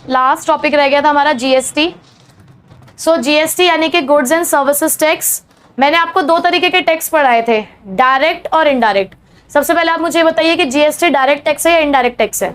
Last topic रह गया था हमारा जीएसटी। सो जीएसटी यानी कि गुड्स एंड सर्विसेज टैक्स। मैंने आपको दो तरीके के टैक्स पढ़ाए थे, डायरेक्ट और इनडायरेक्ट। सबसे पहले आप मुझे बताइए कि जीएसटी डायरेक्ट टैक्स है या इनडायरेक्ट टैक्स है?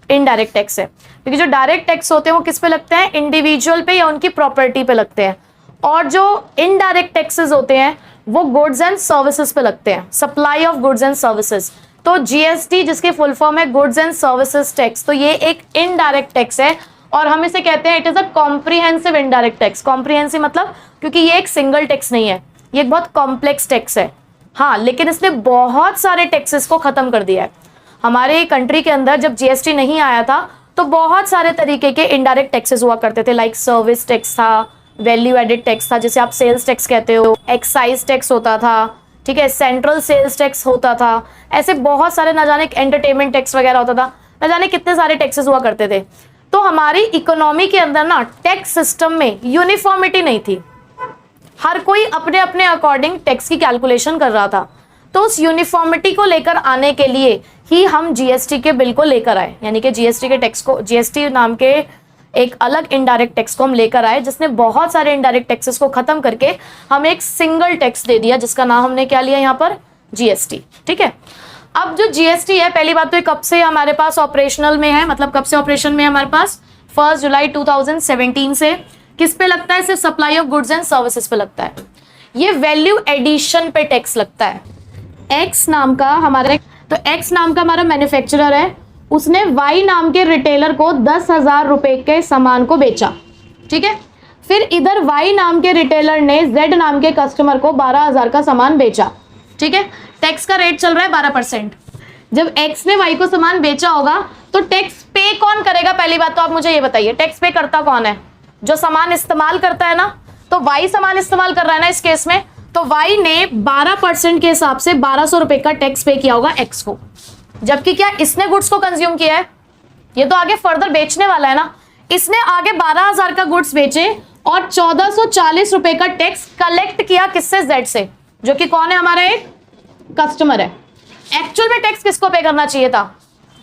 इनडायरेक्ट टैक्स है, क्योंकि जो डायरेक्ट टैक्स होते हैं वो किस पे लगते हैं? इंडिविजुअल पे या उनकी प्रॉपर्टी पे लगते हैं, और जो इनडायरेक्ट टैक्सेस होते हैं वो गुड्स एंड सर्विसेज पे लगते हैं, supply of goods and services. तो जीएसटी जिसकी फुल फॉर्म है गुड्स एंड सर्विसेज टैक्स, तो ये एक इनडायरेक्ट टैक्स है और हम इसे कहते हैं it is a comprehensive indirect tax. Comprehensive मतलब क्योंकि ये एक सिंगल टैक्स नहीं है, ये एक बहुत कॉम्प्लेक्स टैक्स है। हाँ, लेकिन इसने बहुत सारे टैक्सेस को खत्म कर दिया है। हमारे कंट्री के अंदर जब जीएसटी नहीं आया था तो बहुत सारे तरीके के इनडायरेक्ट टैक्सेस हुआ करते थे, लाइक सर्विस टैक्स था, वैल्यू एडेड टैक्स था जिसे आप सेल्स टैक्स कहते हो, एक्साइज टैक्स होता था, ठीक है, सेंट्रल सेल्स टैक्स होता था, ऐसे बहुत सारे, ना जाने एंटरटेनमेंट टैक्स वगैरह होता था, ना जाने कितने सारे टैक्सेस हुआ करते थे। तो हमारी इकोनॉमी के अंदर ना टैक्स सिस्टम में यूनिफॉर्मिटी नहीं थी, हर कोई अपने अपने अकॉर्डिंग टैक्स की कैलकुलेशन कर रहा था। तो उस यूनिफॉर्मिटी को लेकर आने के लिए ही हम जीएसटी के बिल को लेकर आए, यानी कि जीएसटी के टैक्स को, जीएसटी नाम के एक अलग इनडायरेक्ट टैक्स को हम लेकर आए, जिसने बहुत सारे इनडायरेक्ट टैक्सेस को खत्म करके हमें एक सिंगल टैक्स दे दिया, जिसका नाम हमने क्या लिया यहाँ पर? जीएसटी। ठीक है, अब जो जीएसटी है, पहली बात तो ये कब से हमारे पास ऑपरेशनल में है, मतलब कब से ऑपरेशन में है हमारे पास? 1 जुलाई 2017 से। किस पे लगता है? सिर्फ supply of goods and services पे लगता है। ये वैल्यू एडिशन पे टैक्स लगता है। एक्स नाम का हमारा मैन्युफैक्चरर है, उसने वाई नाम के रिटेलर को 10,000 रुपए के सामान को बेचा, ठीक है। फिर इधर वाई नाम के रिटेलर ने जेड नाम के कस्टमर को 12,000 का सामान बेचा, ठीक है। टैक्स का रेट चल रहा है 12%। जब एक्स ने वाई को सामान बेचा होगा तो टैक्स पे कौन करेगा? पहली बात तो आप मुझे ये बताइए, टैक्स पे करता कौन है? जो सामान इस्तेमाल करता है ना, तो वाई सामान इस्तेमाल कर रहा है ना इस केस में, तो वाई ने 12% के हिसाब से 1,200 रुपए का टैक्स पे किया होगा एक्स को, जबकि क्या इसने गुड्स को कंज्यूम किया है? ये तो आगे फर्दर बेचने वाला है ना। इसने आगे 12,000 का गुड्स बेचे और 1,440 रुपए का टैक्स कलेक्ट किया किससे? जेड से, जो कि कौन है? हमारा एक कस्टमर है। एक्चुअल में टैक्स किसको पे करना चाहिए था?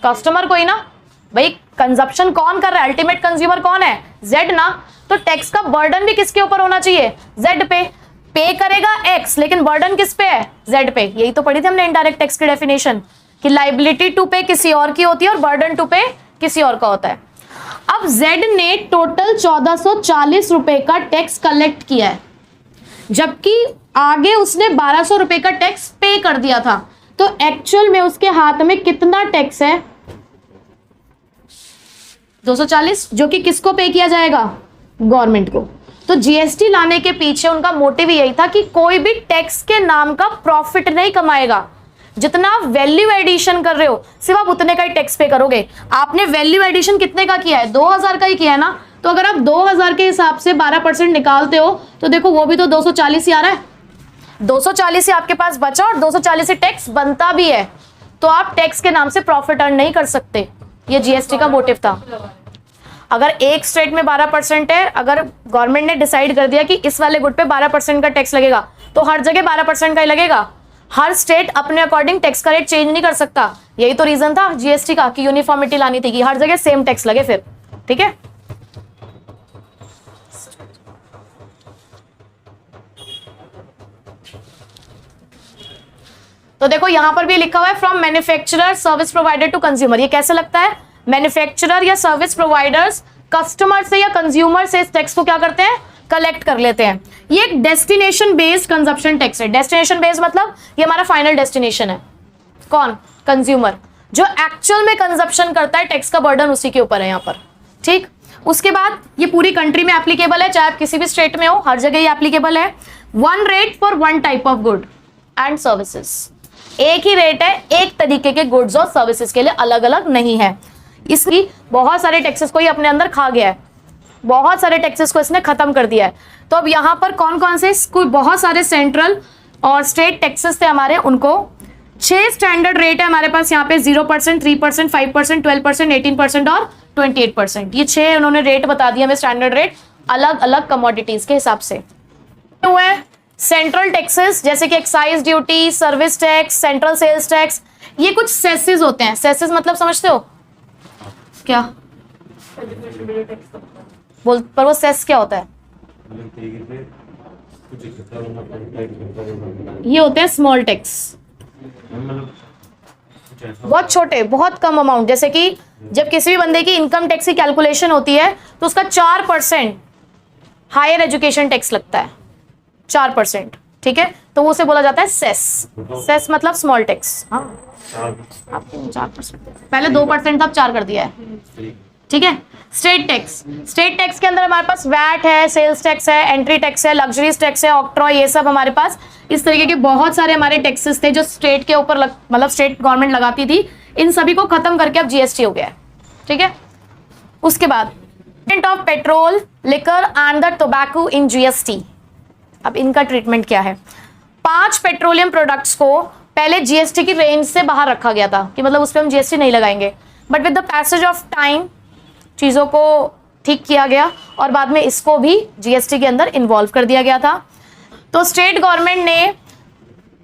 कस्टमर को ही ना भाई। कंजप्शन कौन कर रहा है? अल्टीमेट कंज्यूमर कौन है? जेड ना। तो टैक्स का बर्डन भी किसके ऊपर होना चाहिए? जेड पे करेगा एक्स, लेकिन बर्डन किस पे है? जेड पे। यही तो पढ़ी थी हमने इनडायरेक्ट टैक्स की डेफिनेशन, कि लाइबिलिटी टू पे किसी और की होती है और बर्डन टू पे किसी और का होता है। अब जेड ने टोटल 1,440 रुपए का टैक्स कलेक्ट किया है, जबकि आगे उसने 1,200 रुपए का टैक्स पे कर दिया था। तो एक्चुअल में उसके हाथ में कितना टैक्स है? 240, जो कि किसको पे किया जाएगा? गवर्नमेंट को। तो जीएसटी लाने के पीछे उनका मोटिव यही था कि कोई भी टैक्स के नाम का प्रॉफिट नहीं कमाएगा। जितना आप वैल्यू एडिशन कर रहे हो सिर्फ आप उतने का ही टैक्स पे करोगे। आपने वैल्यू एडिशन कितने का किया है? 2,000 का ही किया है ना। तो अगर आप 2,000 के हिसाब से 12% निकालते हो तो देखो वो भी तो 240 ही आ रहा है। 240 ही आपके पास बचा और 240 से टैक्स बनता भी है, तो आप टैक्स के नाम से प्रॉफिट अर्न नहीं कर सकते। ये जीएसटी का मोटिव था। अगर एक स्टेट में 12% है, अगर गवर्नमेंट ने डिसाइड कर दिया कि इस वाले गुड पे 12% का टैक्स लगेगा, तो हर जगह 12% का ही लगेगा। हर स्टेट अपने अकॉर्डिंग टैक्स का रेट चेंज नहीं कर सकता। यही तो रीजन था जीएसटी का, कि यूनिफॉर्मिटी लानी थी, कि हर जगह सेम टैक्स लगे फिर, ठीक है। तो देखो यहां पर भी लिखा हुआ है from manufacturer service provider to consumer. ये कैसे लगता है? मैन्युफैक्चरर या सर्विस प्रोवाइडर्स कस्टमर से या कंज्यूमर से इस टैक्स को क्या करते हैं? कलेक्ट कर लेते हैं। ये एक डेस्टिनेशन बेस्ड कंजप्शन टैक्स है। डेस्टिनेशन बेस्ड मतलब ये हमारा फाइनल डेस्टिनेशन है। कौन? कंज्यूमर। जो एक्चुअल में कंजप्शन करता है, टैक्स का बर्डन उसी के ऊपर है यहाँ पर, ठीक। उसके बाद ये पूरी कंट्री में एप्लीकेबल है, चाहे आप किसी भी स्टेट में हो, हर जगह ये एप्लीकेबल है। 1 rate for 1 type of good and services. एक ही रेट है एक तरीके के गुड्स और सर्विसेज के लिए, अलग अलग नहीं है। इसलिए बहुत सारे टैक्सेस को ये अपने अंदर खा गया है, बहुत सारे टैक्सेस को इसने खत्म कर दिया है। तो अब यहाँ पर कौन कौन से बहुत सारे सेंट्रल और स्टेट टैक्सेस थे हमारे, उनको 6 स्टैंडर्ड रेट है हमारे पास यहाँ पे। 0%, 3%, 5%, 12%, 18% और 28%। ये 6 उन्होंने रेट बता दिया हमें, स्टैंडर्ड रेट, अलग अलग कमोडिटीज के हिसाब से हुए। सेंट्रल टैक्सेस जैसे कि excise duty, service tax, central sales tax, ये कुछ सेसेस होते हैं। सेसेस मतलब समझते हो क्या? बोल पर वो सेस क्या होता है? ये होते हैं स्मॉल टैक्स, बहुत छोटे, बहुत कम अमाउंट। जैसे कि जब किसी भी बंदे की इनकम टैक्स की कैलकुलेशन होती है तो उसका 4% हायर एजुकेशन टैक्स लगता है, 4%, ठीक है? तो वो उसे बोला जाता है सेस। सेस मतलब स्मॉल टैक्स। हाँ, आपको 4%, पहले 2% था, अब 4 कर दिया है, ठीक है? स्टेट टैक्स, स्टेट टैक्स के अंदर हमारे पास वैट है, सेल्स टैक्स है, एंट्री टैक्स है, लग्जरीज टैक्स है, ऑक्ट्रॉय, ये सब हमारे पास इस तरीके के बहुत सारे हमारे टैक्सेस थे जो स्टेट के ऊपर मतलब स्टेट गवर्नमेंट लगाती थी। इन सभी को खत्म करके अब जीएसटी हो गया है, ठीक है? उसके बाद of petrol, liquor and the tobacco in GST. अब इनका ट्रीटमेंट क्या है? 5 पेट्रोलियम प्रोडक्ट्स को पहले जीएसटी की रेंज से बाहर रखा गया था कि मतलब उस पर हम जीएसटी नहीं लगाएंगे, but with the passage of time चीज़ों को ठीक किया गया और बाद में इसको भी जीएसटी के अंदर इन्वॉल्व कर दिया गया था। तो स्टेट गवर्नमेंट ने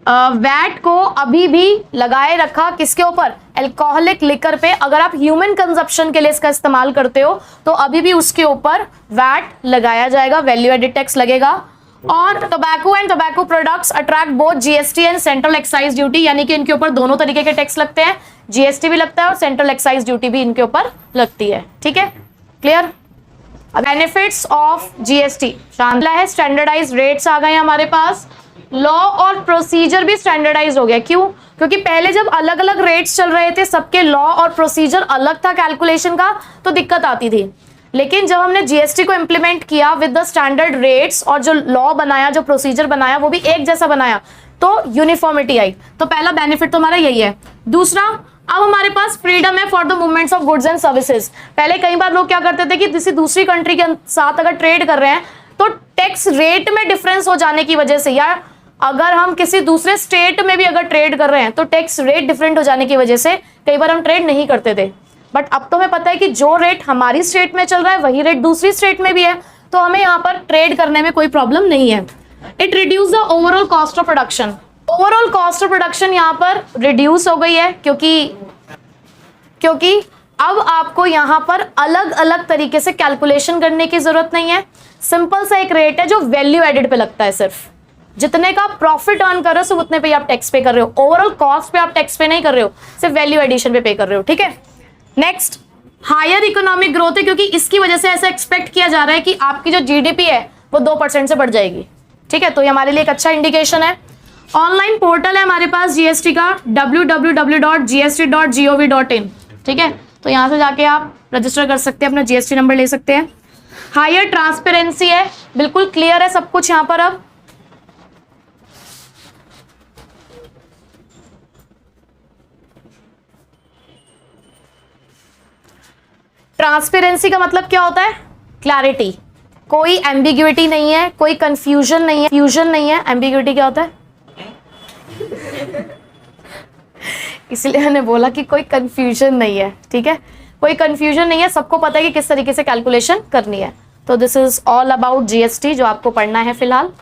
वैट को अभी भी लगाए रखा किसके ऊपर? अल्कोहलिक लिकर पे। अगर आप ह्यूमन कंजप्शन के लिए इसका इस्तेमाल करते हो तो अभी भी उसके ऊपर वैट लगाया जाएगा, वैल्यू एडेड टैक्स लगेगा। और tobacco and tobacco products attract both GST and central excise duty, यानी कि इनके ऊपर दोनों तरीके के टैक्स लगते हैं, जीएसटी भी लगता है और सेंट्रल एक्साइज ड्यूटी भी इनके ऊपर लगती है, ठीक है? क्लियर? बेनिफिट्स ऑफ जीएसटी शामिल है, स्टैंडर्डाइज रेट्स आ गए हमारे पास, लॉ और प्रोसीजर भी स्टैंडर्डाइज हो गया। क्यों? क्योंकि पहले जब अलग अलग रेट्स चल रहे थे, सबके लॉ और प्रोसीजर अलग था कैलकुलेशन का, तो दिक्कत आती थी। लेकिन जब हमने जीएसटी को इंप्लीमेंट किया विद द स्टैंडर्ड रेट्स और जो लॉ बनाया, जो प्रोसीजर बनाया, वो भी एक जैसा बनाया, तो यूनिफॉर्मिटी आई। तो पहला बेनिफिट तो हमारा यही है। दूसरा, अब हमारे पास फ्रीडम है for the movements of goods and services. पहले कई बार लोग क्या करते थे कि किसी दूसरी कंट्री के साथ अगर ट्रेड कर रहे हैं तो टैक्स रेट में डिफरेंस हो जाने की वजह से, या अगर हम किसी दूसरे स्टेट में भी अगर ट्रेड कर रहे हैं तो टैक्स रेट डिफरेंट हो जाने की वजह से कई बार हम ट्रेड नहीं करते थे। बट अब तो हमें पता है कि जो रेट हमारी स्टेट में चल रहा है वही रेट दूसरी स्टेट में भी है, तो हमें यहाँ पर ट्रेड करने में कोई प्रॉब्लम नहीं है। It reduce the overall cost of production. Overall cost of production यहाँ पर रिड्यूस हो गई है क्योंकि अब आपको यहाँ पर अलग अलग तरीके से कैलकुलेशन करने की जरूरत नहीं है। सिंपल सा एक रेट है जो वैल्यू एडेड पे लगता है, सिर्फ जितने का प्रॉफिट अर्न कर रहे हो सिर्फ उतने पे आप टैक्स पे कर रहे हो, ओवरऑल कॉस्ट पे आप टैक्स पे नहीं कर रहे हो, सिर्फ वैल्यू एडिशन पे कर रहे हो, ठीक है? नेक्स्ट, हायर इकोनॉमिक ग्रोथ है, क्योंकि इसकी वजह से ऐसा एक्सपेक्ट किया जा रहा है कि आपकी जो जीडीपी है वो 2% से बढ़ जाएगी, ठीक है? तो ये हमारे लिए एक अच्छा इंडिकेशन है। ऑनलाइन पोर्टल है हमारे पास जीएसटी का, www.gst.gov.in, ठीक है? तो यहां से जाके आप रजिस्टर कर सकते हैं, अपना जीएसटी नंबर ले सकते हैं। हायर ट्रांसपेरेंसी है, बिल्कुल क्लियर है सब कुछ यहां पर। अब ट्रांसपेरेंसी का मतलब क्या होता है? क्लैरिटी, कोई एम्बिग्युइटी नहीं है, कोई कंफ्यूजन नहीं है, फ्यूजन नहीं है। एम्बिग्युइटी क्या होता है? इसलिए मैंने बोला कि कोई कंफ्यूजन नहीं है, ठीक है? कोई कंफ्यूजन नहीं है, सबको पता है कि किस तरीके से कैलकुलेशन करनी है। तो this is all about GST जो आपको पढ़ना है फिलहाल।